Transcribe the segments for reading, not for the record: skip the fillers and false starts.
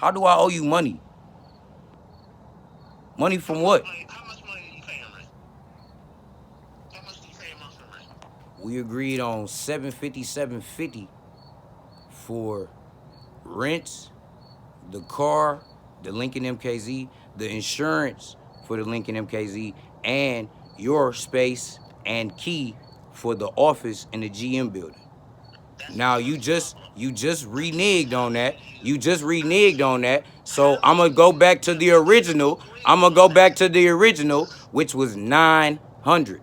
How do I owe you money? Money from what? How much money are you paying rent? How much do you pay a month for rent? We agreed on 750, 750 for rents, the car, the Lincoln MKZ, the insurance for the Lincoln MKZ, and your space and key for the office in the GM building. Now you just reneged on that. You just reneged on that. So I'm gonna go back to the original. I'm gonna go back to the original, which was 900.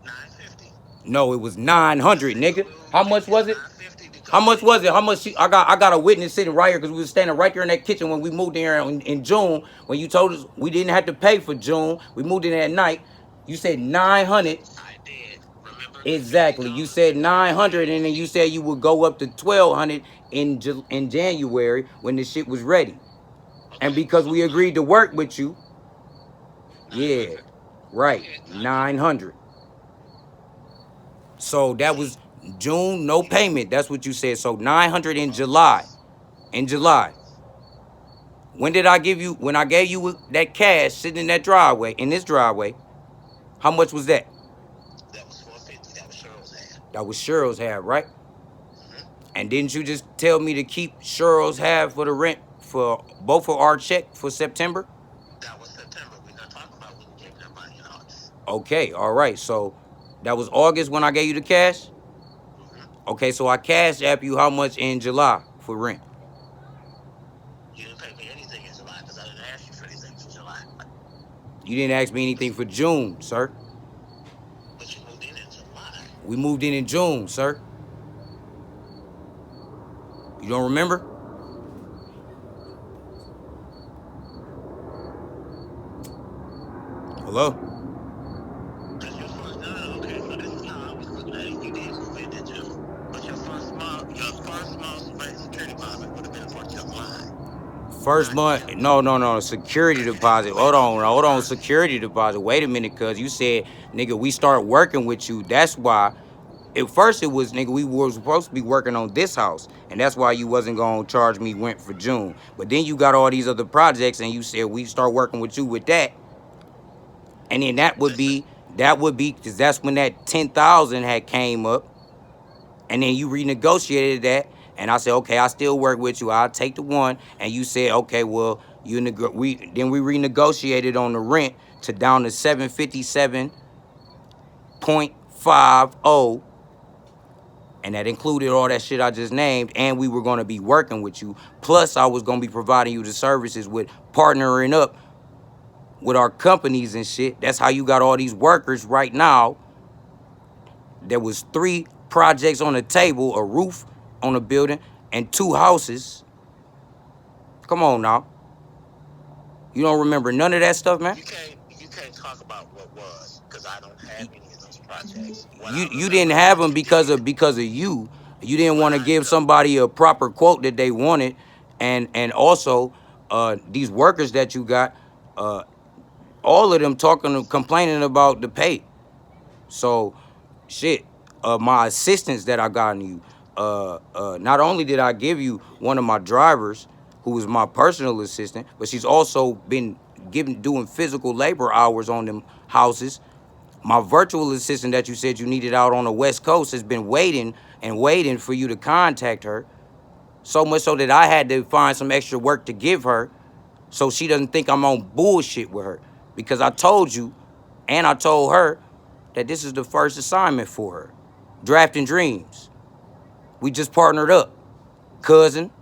950. No, it was 900, nigga. How much was it? 950 How because much was it? How much? I got a witness sitting right here because we was standing right there in that kitchen when we moved in here in June. When you told us we didn't have to pay for June, we moved in at night. You said 900. I did. Remember the Exactly. You said 900, and then you said you would go up to 1200 in January when the shit was ready. And because we agreed to work with you, yeah, right, 900. So that was June, no payment. That's what you said. So 900 in July. In July. When did I give you? When I gave you that cash sitting in that driveway, in this driveway, how much was that? That was 450. That was Cheryl's ad. That was Cheryl's half, right? And didn't you just tell me to keep Cheryl's half for the rent for both of our check for September? That was September. We're not talking about when you gave that money in August. Okay, all right. So that was August when I gave you the cash? Okay, so I cash app you how much in July for rent? You didn't pay me anything in July because I didn't ask you for anything in July. You didn't ask me anything for June, sir. But you moved in July. We moved in June, sir. You don't remember? Hello? That's your first. No, okay. So this is how I was looking at it. You did move in June, but your first month security deposit would have been for July. First month, no, security deposit. Hold on, security deposit. Wait a minute, cuz you said, nigga, we start working with you. That's why. At first it was, nigga, we were supposed to be working on this house, and that's why you wasn't gonna charge me rent for June. But then you got all these other projects, and you said we start working with you with that, and then that would be, because that's when that 10,000 had came up, and then you renegotiated that, and I said, okay, I still work with you. I'll take the one, and you said, okay, well, we renegotiated on the rent to down to 757.50. And that included all that shit I just named, and we were gonna be working with you. Plus, I was gonna be providing you the services with partnering up with our companies and shit. That's how you got all these workers right now. There was 3 projects on the table, a roof on a building, and 2 houses. Come on now. You don't remember none of that stuff, man? You can't talk about what was, because I don't have any of those projects. You didn't have them because of you. You didn't want to give somebody a proper quote that they wanted, and also these workers that you got, all of them complaining about the pay. So, shit. My assistants that I got you. Not only did I give you one of my drivers, who was my personal assistant, but she's also been doing physical labor hours on them houses. My virtual assistant that you said you needed out on the West Coast has been waiting and waiting for you to contact her. So much so that I had to find some extra work to give her so she doesn't think I'm on bullshit with her. Because I told you, and I told her, that this is the first assignment for her. Drafting Dreams. We just partnered up. Cousin.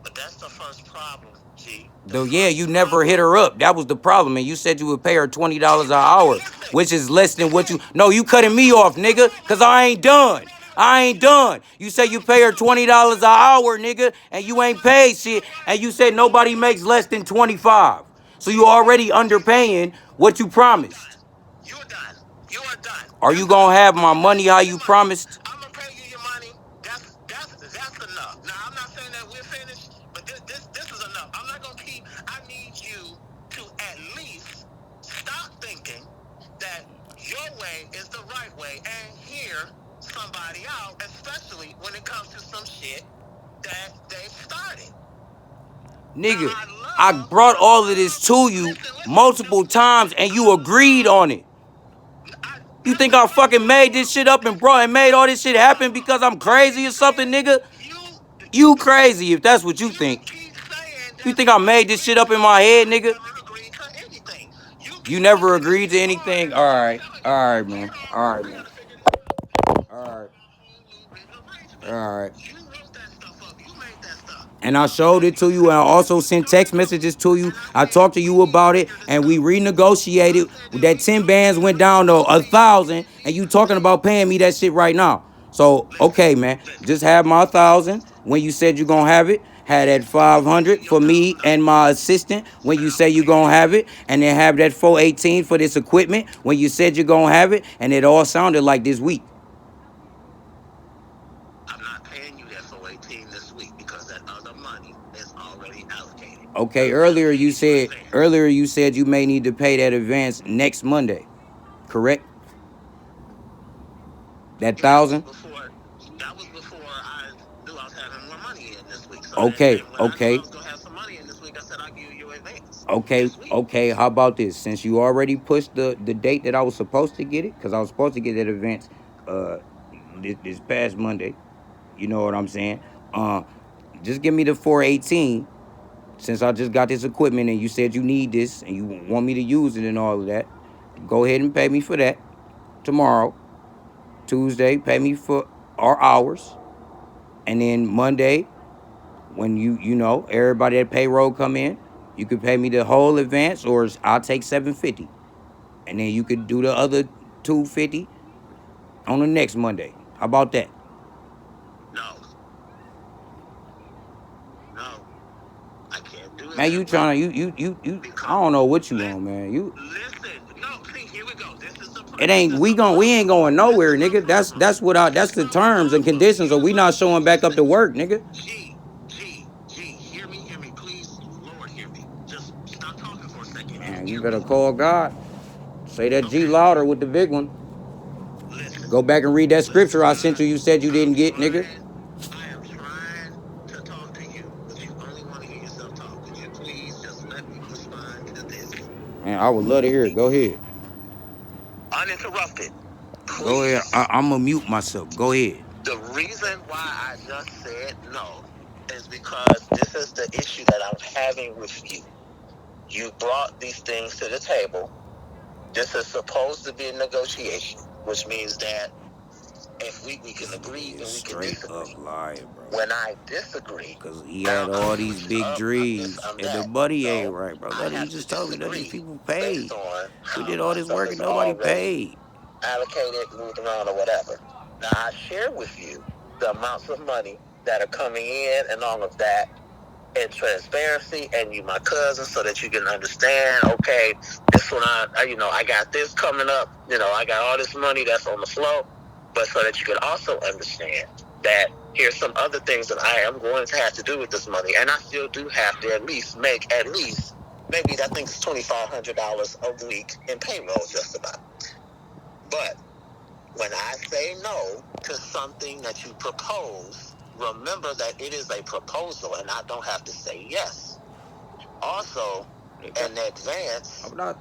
But that's the first problem, G. Though, yeah, you never hit her up. That was the problem. And you said you would pay her $20 an hour, which is less than what you... No, you cutting me off, nigga, because I ain't done. I ain't done. You say you pay her $20 an hour, nigga, and you ain't paid shit. And you said nobody makes less than 25. So you already underpaying what you promised. You're done. You are done. Are you going to have my money how you promised? I'm going to pay you your money. That's enough. Now, I'm not saying that we're finished, but this is enough. I'm not going to keep... I need you to at least stop thinking that your way is the right way and hear somebody out, especially when it comes to some shit that they Nigga, I brought all of this to you multiple times and you agreed on it. You think I fucking made this shit up and made all this shit happen because I'm crazy or something, nigga? You crazy if that's what you think. You think I made this shit up in my head, nigga? You never agreed to anything? Alright, man. Alright, man. Alright. Alright. And I showed it to you, and I also sent text messages to you. I talked to you about it, and we renegotiated. That 10 bands went down to 1,000, and you talking about paying me that shit right now. So, okay, man, just have my 1,000 when you said you gonna have it. Had that 500 for me and my assistant when you say you gonna have it, and then have that 418 for this equipment when you said you're gonna have it, and it all sounded like this week. I'm not paying you that 418 this week because that other money is already allocated. Okay, earlier you said you may need to pay that advance next Monday, correct? That 1,000? That was before I knew I was having more money in this week. So Okay, when I knew I was gonna have some money in this week, I said I'll give you advance. Okay, how about this? Since you already pushed the date that I was supposed to get it, because I was supposed to get that advance this past Monday, you know what I'm saying? Just give me the 418 since I just got this equipment and you said you need this and you want me to use it and all of that. Go ahead and pay me for that tomorrow. Tuesday, pay me for our hours. And then Monday, when you know, everybody at payroll come in, you could pay me the whole advance or I'll take $750. And then you could do the other $250 on the next Monday. How about that? No. I can't do it. Man, you trying to you I don't know what you on, man. Listen, no, see, here we go. This is the It ain't we ain't going nowhere, nigga. That's the terms and conditions, or we not showing back up to work, nigga. G, hear me, please, Lord, hear me. Just stop talking for a second. Man, you better call God. Say that G louder with the big one. Listen, Go back and read that scripture I sent you said you didn't get, nigga. I am trying to talk to you, but you only want to hear yourself talk. Would you please just let me respond to this? Man, I would love to hear it. Go ahead. Uninterrupted. Please. Go ahead. I'm going to mute myself. Go ahead. The reason why I just said no is because this is the issue that I'm having with you. You brought these things to the table. This is supposed to be a negotiation, which means that if we can agree, then we can disagree. Up liar, bro. When I disagree, because he had all these big dreams, and the money ain't right, bro. You just told me that these people paid. We did all this work and nobody paid. Allocated, moved around, or whatever. Now I share with you the amounts of money that are coming in and all of that in transparency, and you my cousin, so that you can understand, okay, this one I got this coming up, I got all this money that's on the flow, but so that you can also understand that here's some other things that I am going to have to do with this money, and I still do have to at least make maybe I think it's $2,500 a week in payroll, just about. But when I say no to something that you propose, remember that it is a proposal and I don't have to say yes. Also, in advance, I'm not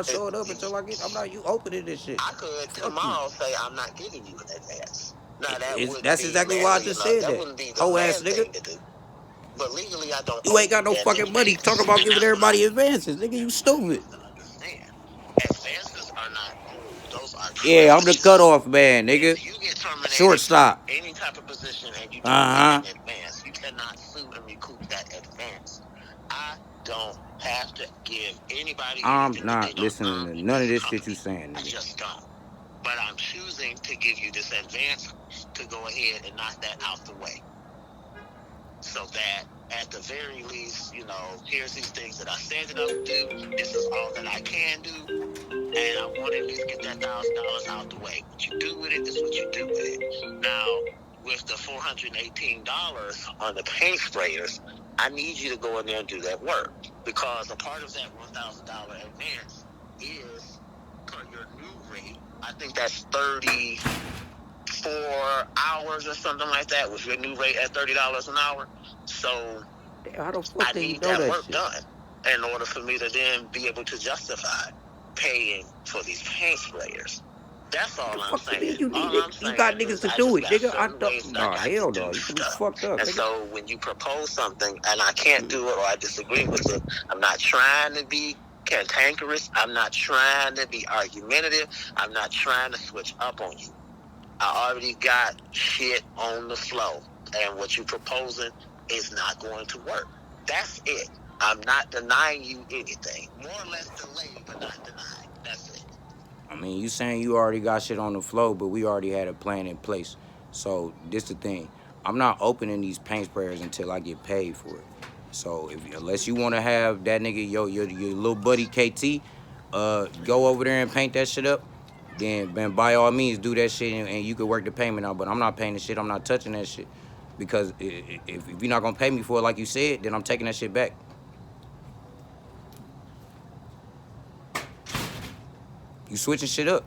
showing up until I get. You opening this shit. I could tomorrow say I'm not giving you an advance. Now that's exactly why I just said that. Wouldn't be the whole ass nigga thing to do. But legally, I don't. You ain't got no fucking money. Talk about giving everybody advances, nigga. You stupid. Advances are not owed. Those are I'm the cutoff man, nigga. If you get terminated Shortstop. Any type of position and you don't get an advance, you cannot sue and recoup that advance. I don't have to give anybody. I'm not listening to none of this shit you saying, nigga. I just don't. But I'm choosing to give you this advance to go ahead and knock that out the way. So that at the very least, here's these things that I said that I would do. This is all that I can do. And I want to at least get that $1,000 out the way. What you do with it is what you do with it. Now, with the $418 on the paint sprayers, I need you to go in there and do that work. Because a part of that $1,000 advance is for your new rate. I think that's 34 hours or something like that with your new rate at $30 an hour. So Damn, how the fuck I did he need know that that work shit? done in order for me to then be able to justify paying for these paint sprayers. That's all The I'm fuck you mean saying. you need All it? I'm You got saying niggas is to I do just it, got nigga. I certain don't. ways that I Nah, got to hell do no. You can be stuff. fucked up, And nigga. so when you propose something and I can't do it or I disagree with it, I'm not trying to be cantankerous. I'm not trying to be argumentative. I'm not trying to switch up on you. I already got shit on the flow. And what you're proposing is not going to work. That's it. I'm not denying you anything. More or less delayed, but not denied. That's it. I mean, you saying you already got shit on the flow, but we already had a plan in place. So this the thing. I'm not opening these paint sprayers until I get paid for it. So unless you want to have that nigga your little buddy KT, go over there and paint that shit up, then by all means do that shit and you could work the payment out. But I'm not paying the shit. I'm not touching that shit because if you're not gonna pay me for it like you said, then I'm taking that shit back. You switching shit up.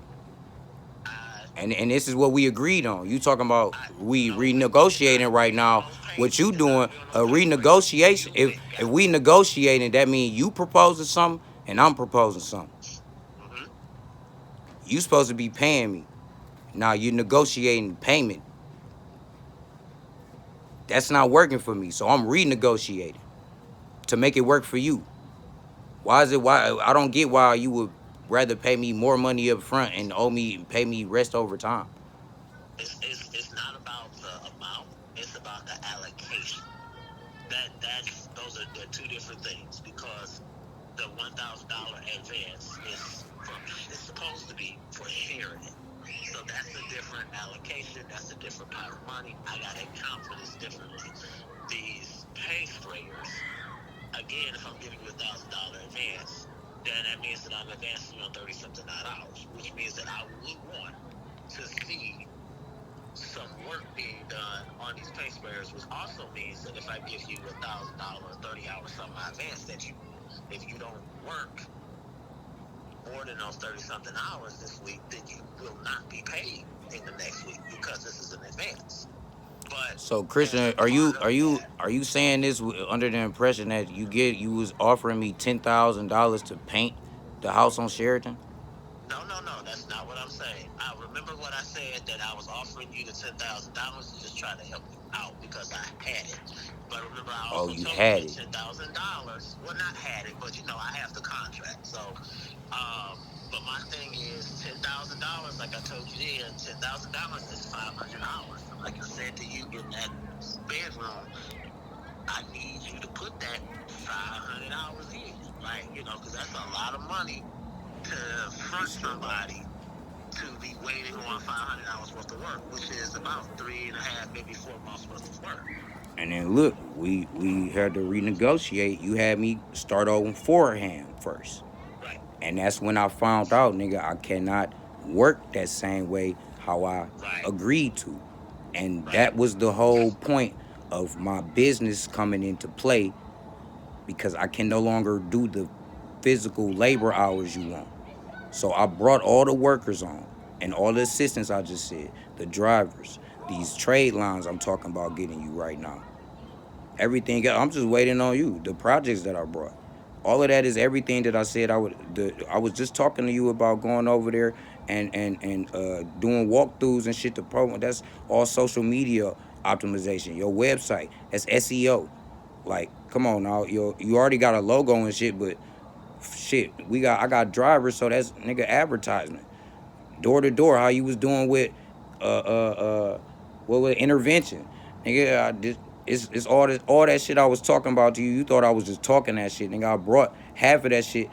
And this is what we agreed on. You talking about we renegotiating right now. What you doing a renegotiation? If we negotiating, that means you proposing something and I'm proposing something. Mm-hmm. You supposed to be paying me. Now you negotiating payment. That's not working for me. So I'm renegotiating to make it work for you. Why is it why I don't get why you would rather pay me more money up front and pay me rest over time. It's not about the amount. It's about the allocation. Those are the two different things because the $1,000 advance is supposed to be for sharing it. So that's a different allocation. That's a different pot of money. I gotta account for this differently. These pay sprayers, again, if I'm giving you $1,000 advance, then that means that I'm advancing you on 30 something hours, which means that I would want to see some work being done on these paint sprayers, which also means that if I give you $1,000, 30 hours something I advance, that if you don't work more than those 30 something hours this week, then you will not be paid in the next week because this is an advance. But So as Christian, a part of that, are you saying this under the impression that you was offering me $10,000 to paint the house on Sheridan? no, that's not what I'm saying. I remember what I said, that I was offering you the $10,000 to just try to help you out because I had it. But remember, I Oh, also you told you had that it. $10,000. Well, not had it, but I have the contract. So, but my thing is $10,000. Like I told you then, $10,000 is 500 hours. And like I said to you in that bedroom, I need you to put that 500 hours in, right? Because that's a lot of money to front somebody to be waiting on 500 hours worth of work, which is about 3.5, maybe 4 months worth of work. And then look, we had to renegotiate. You had me start on forehand first. Right. And that's when I found out, nigga, I cannot work that same way how I Right. agreed to. And Right. that was the whole point of my business coming into play because I can no longer do the physical labor hours you want. So I brought all the workers on and all the assistants I just said, the drivers, these trade lines I'm talking about getting you right now. Everything else, I'm just waiting on you. The projects that I brought. All of that is everything that I said I would. I was just talking to you about going over there and doing walkthroughs and shit to program. That's all social media optimization. Your website, that's SEO. Like, come on now, you already got a logo and shit, but shit, I got drivers, so that's nigga advertisement, door to door. How you was doing with uh uh what was intervention, nigga? It's all that shit I was talking about to you. You thought I was just talking that shit, nigga. I brought half of that shit.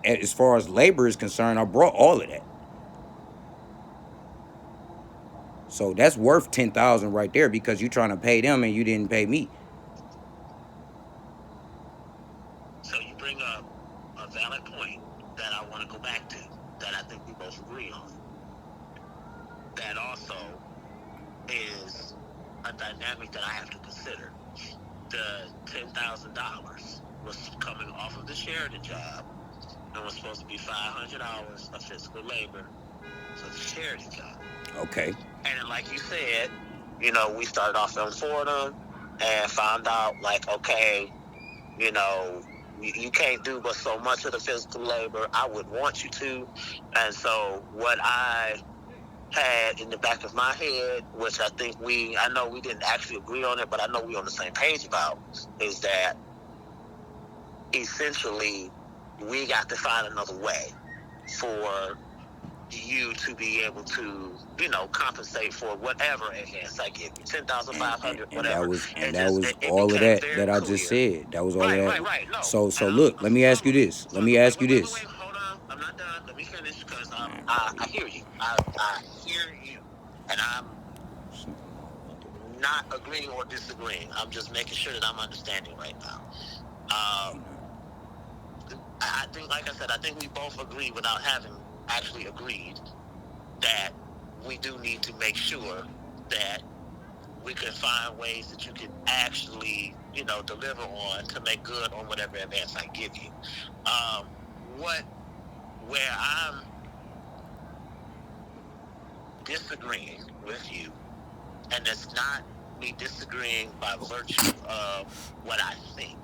As far as labor is concerned, I brought all of that. So that's worth 10,000 right there because you trying to pay them and you didn't pay me. So you bring up a valid point that I want to go back to, that I think we both agree on. That also is a dynamic that I have to consider. The $10,000 was coming off of the Sheridan job and was supposed to be 500 hours of physical labor for the Sheridan job. Okay. And then, like you said, we started off on Fordham. and found out like, okay, you know, you can't do but so much of the physical labor. I would want you to. And so what I had in the back of my head, which I know we didn't actually agree on it, but I know we on the same page about, is that essentially we got to find another way for you to be able to, compensate for whatever advance I give you, and, 10,500, and that whatever. was and It that just was it all of became that very that I just clear. said. That was all of Right, that. right, right. No, So and look, let me ask you this. Let me ask you this. wait. Hold on, I'm not done. Let me finish because I hear you. I hear you, and I'm not agreeing or disagreeing. I'm just making sure that I'm understanding right now. Um, I think, like I said, I think we both agree without having actually agreed that we do need to make sure that we can find ways that you can actually, deliver on to make good on whatever advance I give you. Um, what where I'm disagreeing with you, and it's not me disagreeing by virtue of what I think.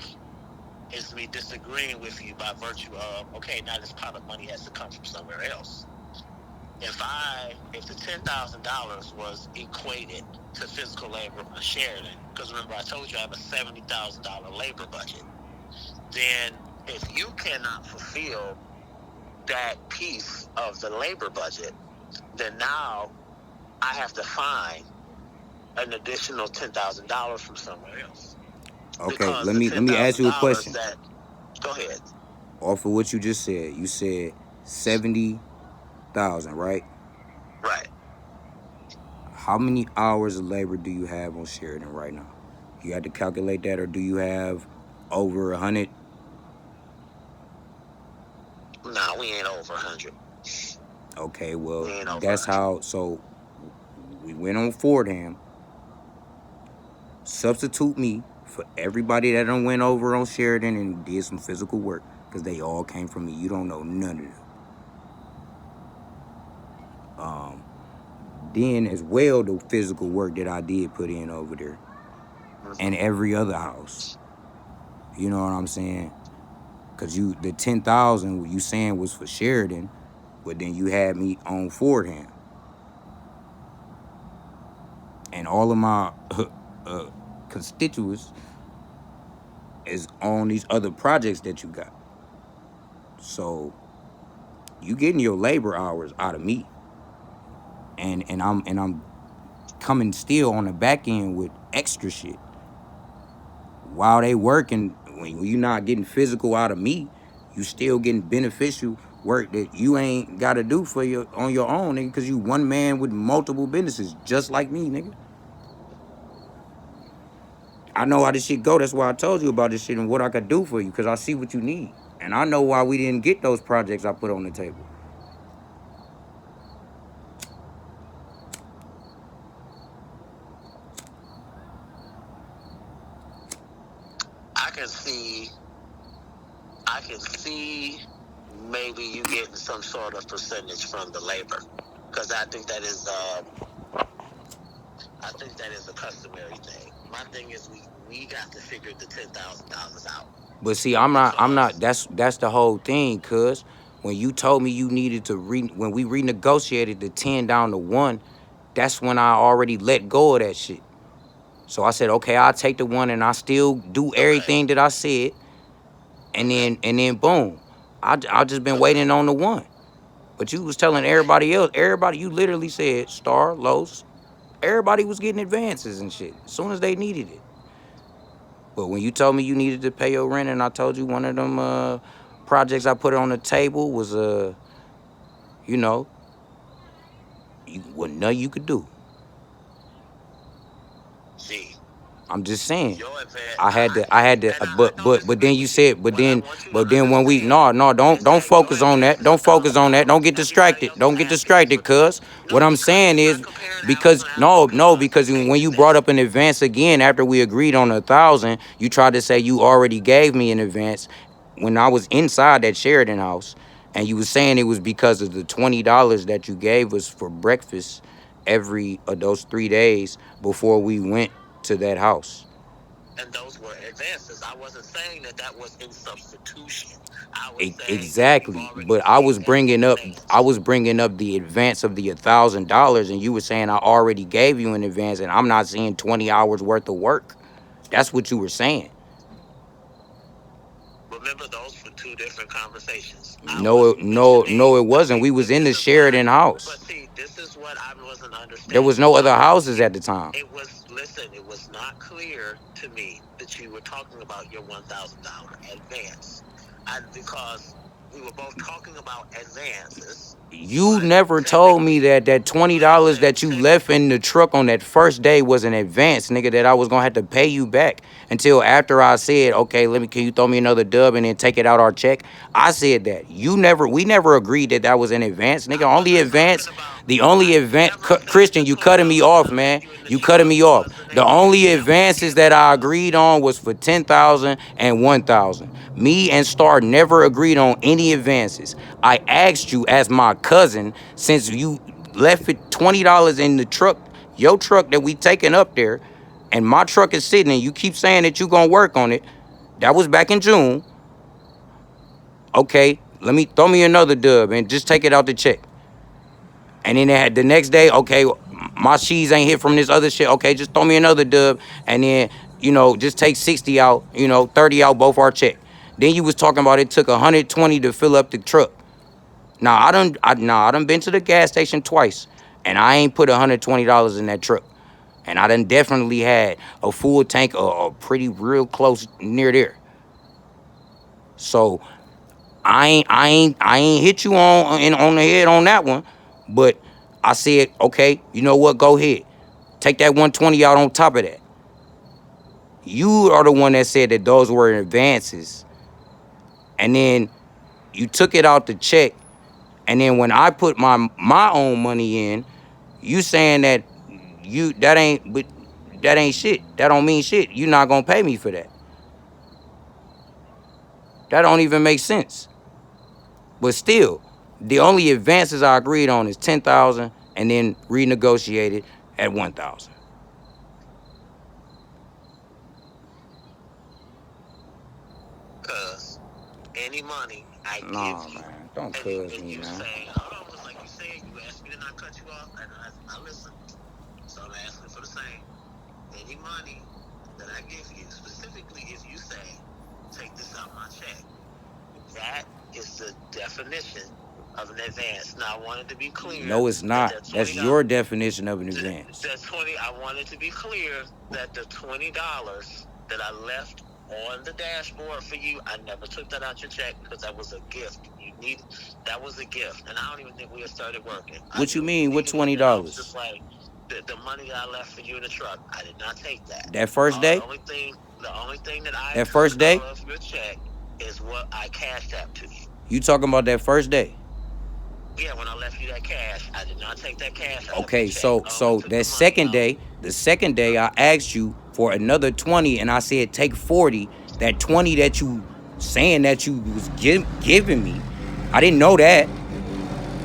It's me disagreeing with you by virtue of, okay, now this pot of money has to come from somewhere else. If the $10,000 was equated to physical labor on Sheridan, because remember I told you I have a $70,000 labor budget, then if you cannot fulfill that piece of the labor budget, then now I have to find an additional $10,000 from somewhere else. Okay, Because let the me ten let me ask thousand you a dollars question. that go ahead. Off of what you just said, you said 70,000, right? Right. How many hours of labor do you have on Sheridan right now? You had to calculate that, or do you have over 100? Nah, we ain't over 100. Okay, We well, ain't over that's 100. how. So we went on Fordham. Substitute me for everybody that done went over on Sheridan and did some physical work, because they all came from me. You don't know none of them. Then as well, the physical work that I did put in over there Mm-hmm. and every other house. You know what I'm saying? Cause the 10,000 you saying was for Sheridan, but then you had me on Fordham, and all of my uh, constituents is on these other projects that you got. So you getting your labor hours out of me, and I'm coming still on the back end with extra shit while they working. When you not getting physical out of me, you still getting beneficial work that you ain't got to do for your on your own, nigga. Cause you one man with multiple businesses, just like me, nigga. I know how this shit go. That's why I told you about this shit and what I could do for you. Cause I see what you need, and I know why we didn't get those projects I put on the table. I can see I can see maybe you getting some sort of percentage from the labor. Because I think that is a customary thing. My thing is we got to figure the $10,000 out. But see, I'm not. Because That's the whole thing. Cause when you told me you needed to when we renegotiated the 10 down to 1, that's when I already let go of that shit. So I said, okay, I'll take the 1, and I still do okay. everything that I said, and Okay. then boom, I just been Okay. waiting on the 1. But you was telling Okay. everybody else, everybody, you literally said Star, Los, everybody was getting advances and shit as soon as they needed it. But when you told me you needed to pay your rent, and I told you one of them projects I put on the table was you know, wasn't nothing you could do. See, I'm just saying. your advance. I had to, I had to, And I but don't but but disagree then you with you. said, What I want you to but then when we understand don't is that your focus on that. advance is Don't focus on that. $1,000. Don't get Everybody distracted. else is Don't get asking is distracted, for 20. cuz what No, I'm because saying you're is not comparing apples because and apples. no, Because because okay, when you brought listen. up an advance again after we agreed on 1,000, you tried to say you already gave me an advance when I was inside that Sheridan house, and you was saying it was because of the $20 that you gave us for breakfast every of those 3 days before we went to that house. and those were advances. I wasn't saying that that was in substitution. I was saying that we've Exactly, already but I was seen an bringing up I advance. was bringing up the advance of the $1,000, and you were saying I already gave you an advance, and I'm not seeing 20 hours worth of work. That's what you were saying. Remember, those were two different conversations. I No, was no, mentioning, it wasn't. see, We was in this the is what Sheridan house. but see, this is what I wasn't There was understanding. no other I was, houses at the time. it was, listen, it was not clear to me that you were talking about your $1,000 advance. Because we were both talking about advances, You but never told me technically, that $20 listen, that you left in the truck on that first day was an advance, nigga, that I was gonna have to pay you back until after I said, okay, can you throw me another dub and then take it out our check? I said that. We never agreed that that was an advance, nigga. I Only wasn't talking advance, about, the only I event, never said the Christian, you cutting me $20 that off, I left man. you in the You cutting truck me off. was an The advance. only That was a advances gift. that I agreed on was for 10,000 and 1,000. Me and Star never agreed on any advances. I asked you as my cousin, since you left it $20 in the truck, your truck that we taking up there, and my truck is sitting, and you keep saying that you gonna work on it. That was back in June. Okay, let me throw me another dub and just take it out the check. And then they had the next day, okay, my shees ain't hit from this other shit. Okay, just throw me another dub, and then just take 60 out, 30 out both our check. Then you was talking about it took 120 to fill up the truck. Now I done been to the gas station twice, and I ain't put $120 in that truck. And I done definitely had a full tank or pretty real close near there. So I ain't hit you on the head on that one, but I said, okay, you know what? Go ahead, take that 120 out on top of that. You are the one that said that those were advances, and then you took it out the check, and then when I put my own money in, you saying that that ain't shit. That don't mean shit. You not gonna pay me for that. That don't even make sense. But still, the only advances I agreed on is 10,000 and then renegotiated at 1,000. Cause any money I give Nah, you, man, don't and you cuz and me, you man. say, hold on, just like you said, you asked me to not cut you off, and I listened. So I'm asking for the same. Any money that I give you, specifically if you say, take this out my check, that is the definition of an advance. Now I wanted to be clear No, it's that not. that That's $20, your definition of an advance. that 20, I wanted to be clear that the $20 that I left on the dashboard for you, I never took that out your check because that was a gift. That was a gift, and I don't even think we had started working. I What you knew you mean? What needed it, and I was just $20? like, the money that I left for you in the truck, I did not take that. That first day? The only thing that I That took first out day? of your check is what I cashed out to you. You talking about that first day? Yeah, when I left you that cash, I did not take that cash out of your Okay, check. so I only so took the that money second out. day, the second day I asked you for another 20, and I said take 40. That 20 that you saying that you was giving me, I didn't know that.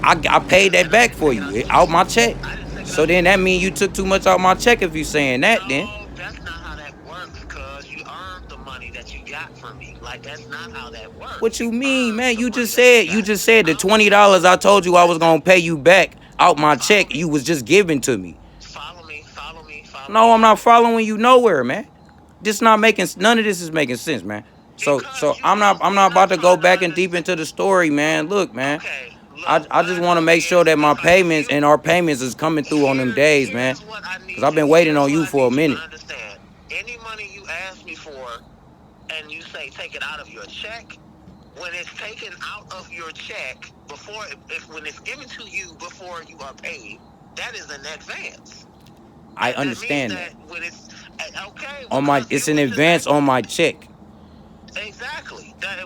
I paid that And I back didn't for take it you out your out check. my check. I didn't take it So out your then that check. means you took too much out my check if you saying that then. No, that's not how that works, cuz you earned the money that you got from me. Like, that's not how that works. What You you mean, earned man? the You money just that you said got. the I only $20 I told you I was listen, gonna pay you back out my follow check. me. You was just giving to me. Follow me, follow me, follow No, me. I'm not following you nowhere, man. This not making none of this is making sense, man. So Because so you I'm not don't, I'm we're not not about to go trying to back and deep understand. into the story, man. Look, man. Okay, I look, I what just I want to know make sure is that my because payments you and our payments is coming through on them days, man. here's what I Cause need I've you been waiting here's on what you I for a need you to minute. understand. Any money you ask me for and you say take it out of your check, when it's taken out of your check before if when it's given to you before you are paid, that is an advance. I That means understand that. that when it's okay, On my because it's you an were just advance on my check. exactly. That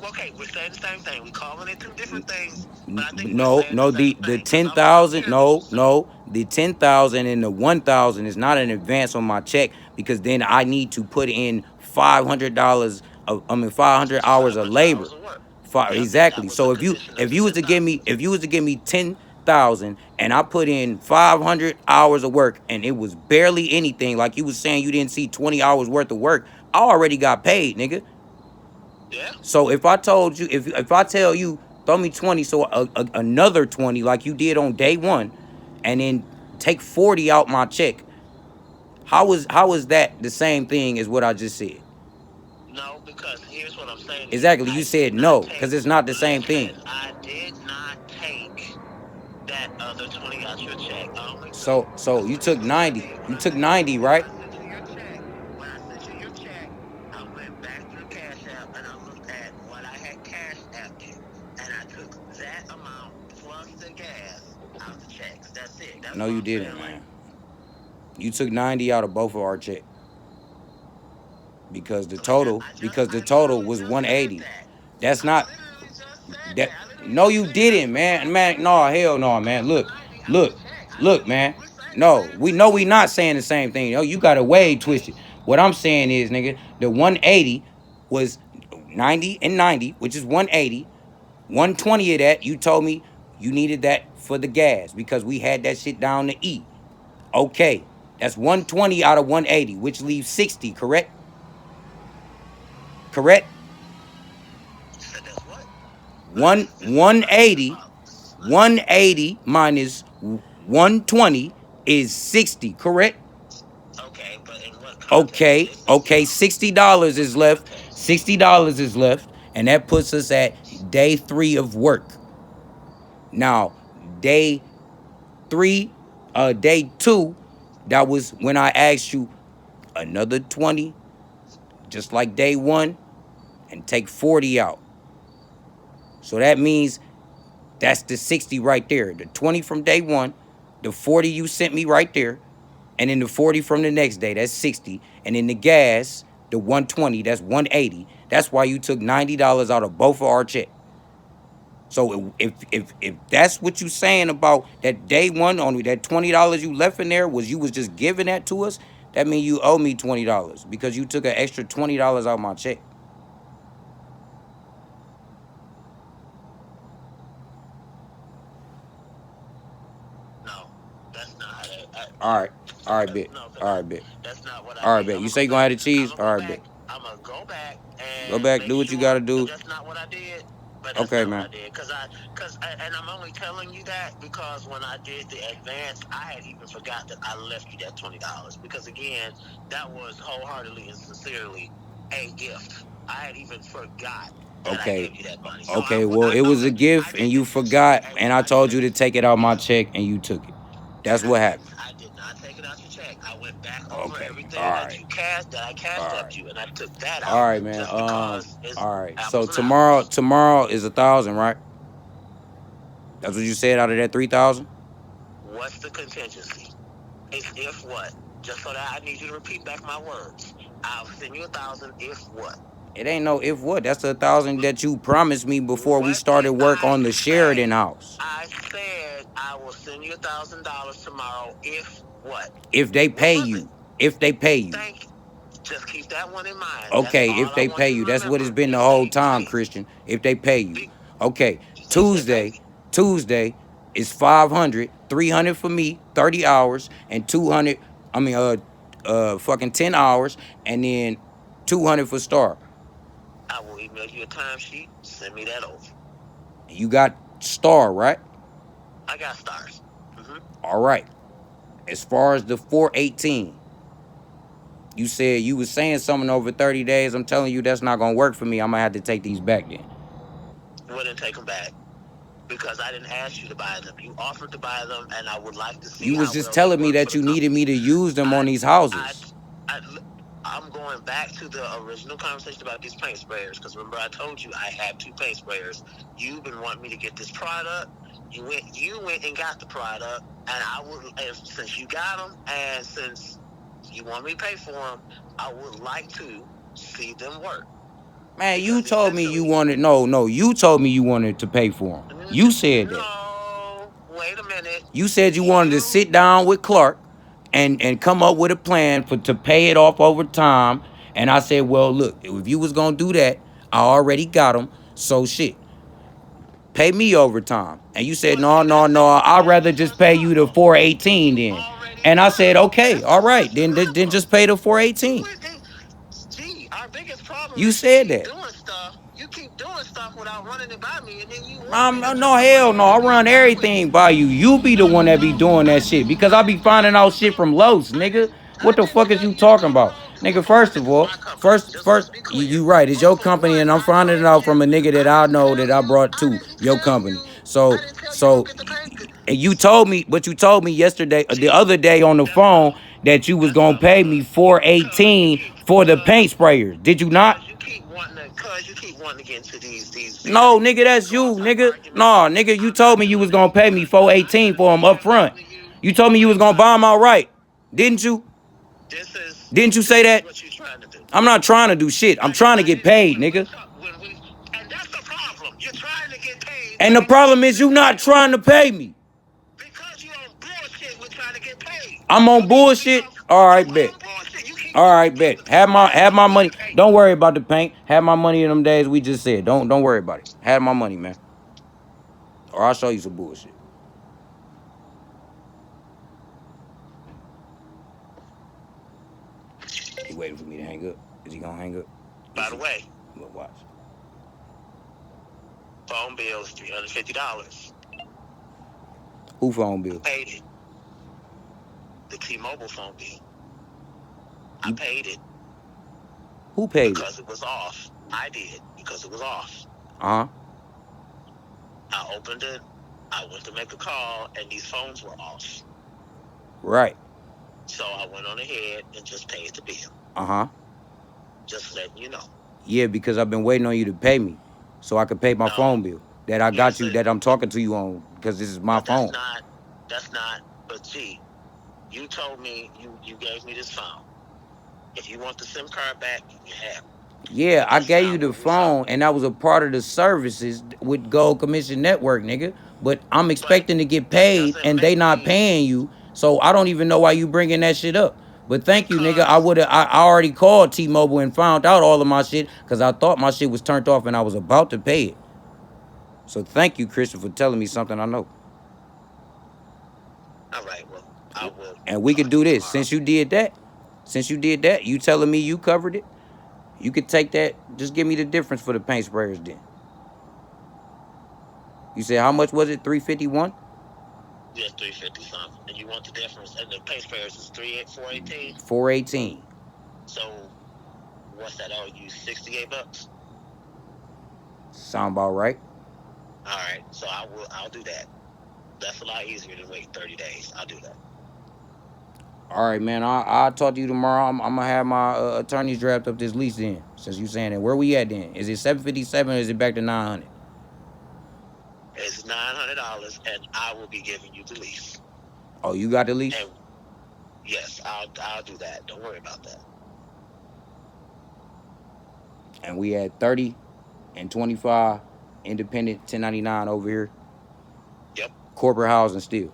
okay, we're saying the same thing. We're calling it two different things, but I think we're No, saying the no, same the thing because I'm 10,000, hearing what you're no, saying. no, the 10,000 and the 1,000 is not an advance on my check because then I need to put in $500 of, 500 hours Five of hundred labor. hours of work. Yep, that Exactly. was the So condition of if the you was ten to give thousand. me thousand and I put in 500 hours of work and it was barely anything, like you was saying you didn't see 20 hours worth of work, I already got paid, nigga. Yeah. So if I told you, if I tell you throw me 20, so another 20 like you did on day one, and then take 40 out my check, how is that the same thing as what I just said? No, because here's what I'm saying to you. Exactly, you I said did not no, take. because it's not the same thing. Listen, I did not take that other 20 out your check. I only took. So you So took here's what I 90. did. You took 90, right? When I sent you your check, I went back through Cash App and I looked at what I had Cash Apped you, and I took that amount plus the gas out the checks. That's it. That's No, what you I'm saying. didn't, Like, man. You took 90 out of both of our check because the like total because the I total literally was just said 180. that. That's I not literally just said that. that. I literally No, just you said that I didn't, took man. Man, 90. no, hell I no, man. took Look, 90 out the look, check. look, man. We're saying the No, same we know we thing. not saying the same thing. No, you got it way Okay. twisted. What I'm saying is, nigga, the 180 was 90 and 90, which is 180. 120 of that, you told me you needed that for the gas because we had that shit down to E. Okay, that's 120 out of 180, which leaves 60, correct? Correct? You said that's what? One This is what I'm talking 180, about. This is what. 180 minus 120 is 60, correct? Okay, but in what context? Okay, This is okay, $60 what is left. context? $60 is left, and that puts us at day 3 of work. Now, day 3, day 2, that was when I asked you another 20, just like day 1, and take 40 out. So that means that's the 60 right there. The 20 from day 1, the 40 you sent me right there, and then the 40 from the next day, that's 60. And then the gas, the 120, that's 180. That's why you took $90 out of both of our check. So if that's what you saying about that day one, only that $20 you left in there was you was just giving that to us, that means you owe me $20 because you took an extra $20 out my check. No, that's not. All right, all right, bet, No, all right, bet, that's not what I all right, did. bet. You say you gonna have the cheese? All right, bet. I'm gonna go back Go and back, make do what you sure gotta that do. that's not what I did. But that's Okay, not what man. I did, and I'm only telling you that because when I did the advance, I had even forgot that I left you that $20 because again, that was wholeheartedly and sincerely a gift. I had even forgot that I Okay, gave you that money, so okay. Well, I it know was a that I gift and didn't you intentionally. forgot, and I I didn't. told you to take it out my Yeah. check and you took it. And That's what happened. I did not take it out your check. I went back over Okay, everything all that right, I cashed all up right. you, and I took that All out right, man. just because it's All right. So apples and tomorrow, apples. tomorrow is 1,000, right? That's what you said out of that 3,000. What's the contingency? It's if what? Just so that I need you to repeat back my words. I'll send you 1,000 if what? It ain't no if what. That's 1,000 that you promised me before we What did started work I on the Sheridan say? house. I said I will send you $1,000 tomorrow if what? If they What pay was it? you, if they pay you. Thank you. Just keep that one in mind. That's Okay, all if I they want pay you you. to That's what it's remember. been the If whole they time, pay you. Christian. If they pay you. Be- Okay. So you said pay me. Tuesday is 500, 300 for me, 30 hours, and 200, I mean, fucking 10 hours, and then 200 for Star. I will email you a timesheet. Send me that over. You got Star, right? I got stars. All right. As far as the 418, you said you was saying something over 30 days. I'm telling you that's not gonna work for me. I'm gonna have to take these back then. Wouldn't take them back because I didn't ask you to buy them. You offered to buy them, and I would like to see You was how just well they telling me work for that the you needed company. me to use them on I, these I, houses. I, I'm going back to the original conversation about these paint sprayers because remember I told you I had 2 paint sprayers. You've been wanting me to get this product. You went and got the product, and I would, and since you got them, and since you want me to pay for them, I would like to see them work. Man, you Because told me you essentially, wanted no, you told me you wanted to pay for them. You said that. no, wait a minute. You said you wanted to You, sit down with Clark and come up with a plan for to pay it off over time. And I said, well, look, if you was gonna do that, I already got them. So shit. Pay me overtime. And you said, no, I'd rather just pay you the 418 then. And I said, okay, all right, then just pay the 418. Gee, our biggest problem You is said that. doing stuff. You keep doing stuff without running it by me, and then you No, hell no. I run everything by you. You be the one that be doing that shit. Because I be finding out shit from Los, nigga. What the fuck is you talking about? Nigga, first of all, you right. It's your company, and I'm finding it out from a nigga that I know that I brought to your company. So, and you told me, but you told me yesterday, the other day on the phone, that you was gonna pay me 418 for the paint sprayers. Did you not? Cause you keep wanting to get into these. No, nigga, that's you, nigga. No, nigga, you told me you was gonna pay me 418 for them up front. You told me you was gonna buy them outright, didn't you? Didn't you say that? What you trying to do? I'm not trying to do shit. I'm trying to get paid, nigga. And that's the problem. You're trying to get paid. And the problem is you not trying to pay me. Because you on bullshit with trying to get paid. I'm on bullshit. All right, bet. All right, bet. Have my money. Don't worry about the paint. Have my money in them days we just said. Don't worry about it. Have my money, man. Or I'll show you some bullshit. He waiting for me to hang up. Is he gonna hang up? By the way, look, watch. Phone bill is $350. Who phone bill? I paid it. The T-Mobile phone bill. I paid it. Who paid because it was off. I did because it was off. Uh-huh. I opened it. I went to make a call, and these phones were off. Right. So I went on ahead and just paid the bill. Uh-huh. Just letting you know. Yeah, because I've been waiting on you to pay me so I could pay my phone bill that I got you, that I'm talking to you on, because this is my phone. That's not, but gee, you told me, you gave me this phone. If you want the SIM card back, you can have it. Yeah, I gave you the phone, and that was a part of the services with Gold Commission Network, nigga. But I'm expecting to get paid, and they not paying you, so I don't even know why you bringing that shit up. But thank you, nigga. I already called T-Mobile and found out all of my shit, because I thought my shit was turned off, and I was about to pay it. So thank you, Christian, for telling me something I know. All right, well, I will. And we could do this. Since you did that, you telling me you covered it, you could take that. Just give me the difference for the paint sprayers then. You said how much was it? 351? Yes, 350 something. And you want the difference? And the paint sprayers is 418? 418. So what's that? Oh, you $68? Sound about right. All right, so I'll do that. That's a lot easier than wait 30 days. I'll do that. All right, man. I'll talk to you tomorrow. I'm gonna have my attorneys draft up this lease then. Since you saying that, where we at then? Is it 757 or is it back to 900? It's $900, and I will be giving you the lease. Oh, you got the lease? And yes, I'll do that. Don't worry about that. And we had 30 and 25 independent 1099 over here. Yep. Corporate housing still.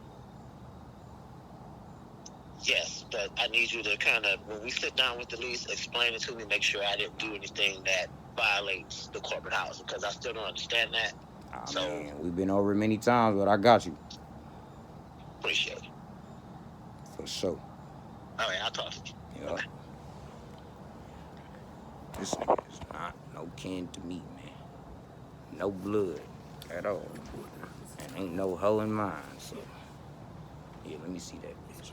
Yes, but I need you to kind of, when we sit down with the lease, explain it to me, make sure I didn't do anything that violates the corporate housing, because I still don't understand that. So, man, we've been over it many times, but I got you. Appreciate it. For sure. All right, I'll talk to you. Yeah. Okay. This nigga is not no kin to me, man. No blood at all. And ain't no hoe in mine, so. Yeah, let me see that bitch.